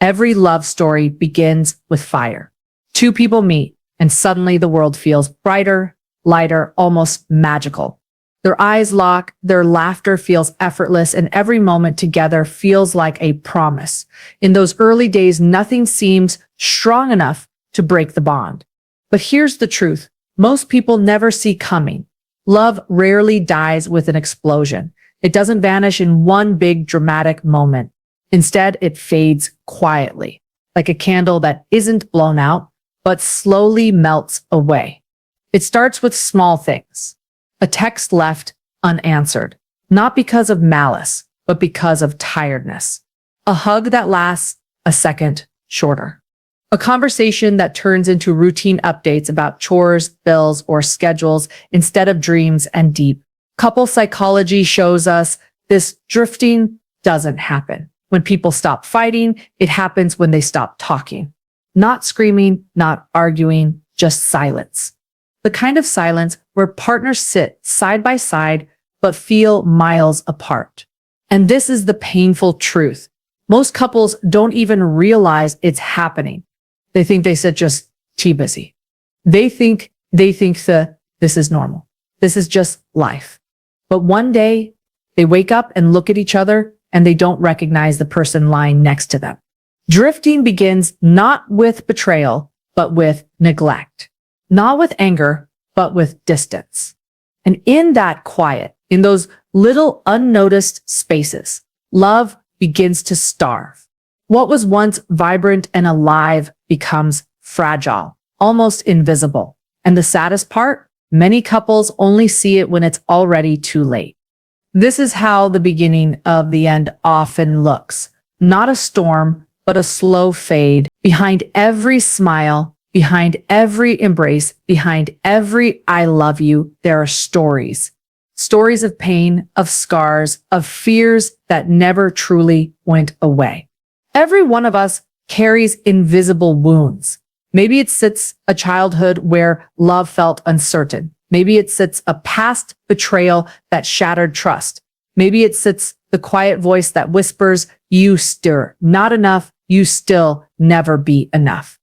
Every love story begins with fire. Two people meet, and suddenly the world feels brighter, lighter, almost magical. Their eyes lock, their laughter feels effortless, and every moment together feels like a promise. In those early days, nothing seems strong enough to break the bond. But here's the truth. Most people never see coming. Love rarely dies with an explosion. It doesn't vanish in one big dramatic moment. Instead, it fades quietly, like a candle that isn't blown out, but slowly melts away. It starts with small things. A text left unanswered, not because of malice, but because of tiredness. A hug that lasts a second shorter. A conversation that turns into routine updates about chores, bills, or schedules instead of dreams and deep. Couple psychology shows us this drifting doesn't happen. When people stop fighting, it happens when they stop talking. Not screaming, not arguing, just silence. The kind of silence where partners sit side by side but feel miles apart. And this is the painful truth. Most couples don't even realize it's happening. They think they said just too busy. They think that this is normal. This is just life. But one day they wake up and look at each other and they don't recognize the person lying next to them. Drifting begins not with betrayal, but with neglect. Not with anger, but with distance. And in that quiet, in those little unnoticed spaces, love begins to starve. What was once vibrant and alive becomes fragile, almost invisible. And the saddest part, many couples only see it when it's already too late. This is how the beginning of the end often looks. Not a storm, but a slow fade. Behind every smile, behind every embrace, behind every I love you, there are stories. Stories of pain, of scars, of fears that never truly went away. Every one of us carries invisible wounds. Maybe it sits a childhood where love felt uncertain. Maybe it sits a past betrayal that shattered trust. Maybe it sits the quiet voice that whispers, you stir, not enough, you still never be enough.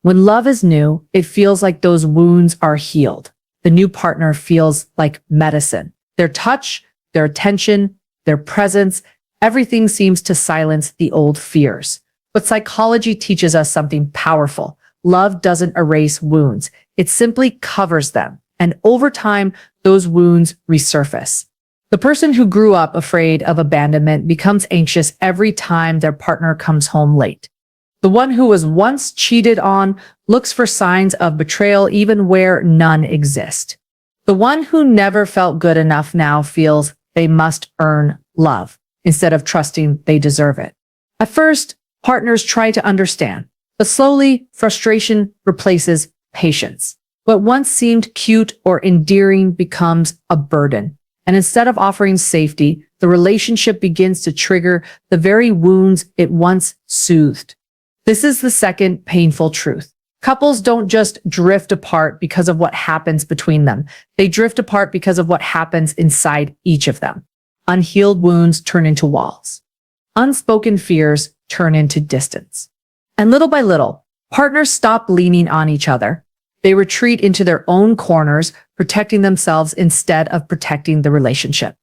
When love is new, it feels like those wounds are healed. The new partner feels like medicine. Their touch, their attention, their presence, everything seems to silence the old fears. But psychology teaches us something powerful. Love doesn't erase wounds. It simply covers them. And over time, those wounds resurface. The person who grew up afraid of abandonment becomes anxious every time their partner comes home late. The one who was once cheated on looks for signs of betrayal even where none exist. The one who never felt good enough now feels they must earn love instead of trusting they deserve it. At first, partners try to understand, but slowly frustration replaces patience. What once seemed cute or endearing becomes a burden. And instead of offering safety, the relationship begins to trigger the very wounds it once soothed. This is the second painful truth. Couples don't just drift apart because of what happens between them. They drift apart because of what happens inside each of them. Unhealed wounds turn into walls. Unspoken fears turn into distance. And little by little, partners stop leaning on each other. They retreat into their own corners, protecting themselves instead of protecting the relationship.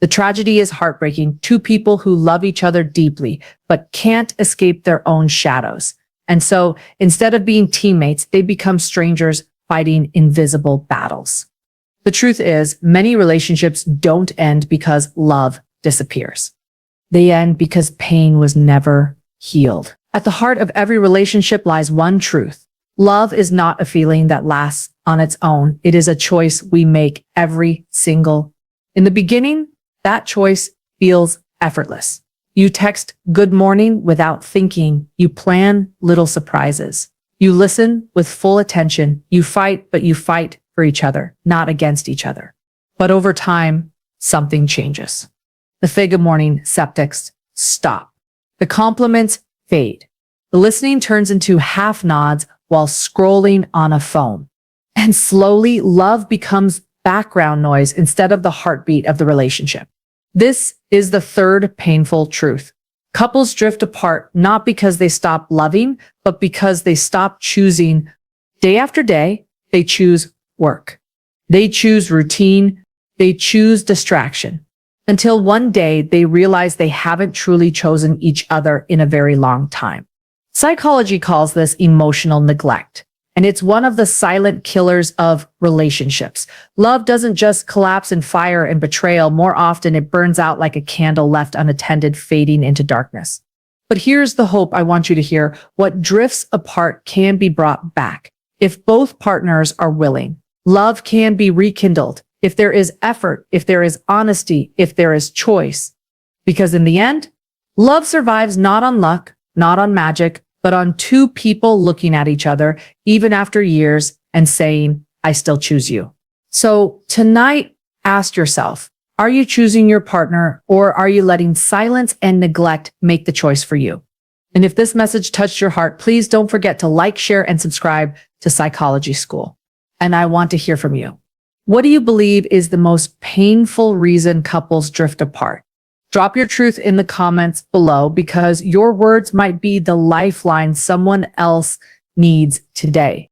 The tragedy is heartbreaking. Two people who love each other deeply, but can't escape their own shadows. And so instead of being teammates, they become strangers fighting invisible battles. The truth is, many relationships don't end because love disappears. They end because pain was never healed. At the heart of every relationship lies one truth. Love is not a feeling that lasts on its own. It is a choice we make every single. In the beginning, that choice feels effortless. You text good morning without thinking. You plan little surprises. You listen with full attention. You fight, but you fight for each other, not against each other. But over time, something changes. The fake good morning subtext stop. The compliments fade. The listening turns into half nods while scrolling on a phone. And slowly, love becomes background noise instead of the heartbeat of the relationship. This is the third painful truth. Couples drift apart not because they stop loving, but because they stop choosing. Day after day, they choose work. They choose routine. They choose distraction. Until one day they realize they haven't truly chosen each other in a very long time. Psychology calls this emotional neglect, and it's one of the silent killers of relationships. Love doesn't just collapse in fire and betrayal. More often, it burns out like a candle left unattended, fading into darkness. But here's the hope I want you to hear. What drifts apart can be brought back if both partners are willing. Love can be rekindled if there is effort, if there is honesty, if there is choice. Because in the end, love survives not on luck, not on magic, but on two people looking at each other, even after years, and saying, I still choose you. So tonight, ask yourself, are you choosing your partner, or are you letting silence and neglect make the choice for you? And if this message touched your heart, please don't forget to like, share, and subscribe to Psychology School. And I want to hear from you. What do you believe is the most painful reason couples drift apart? Drop your truth in the comments below, because your words might be the lifeline someone else needs today.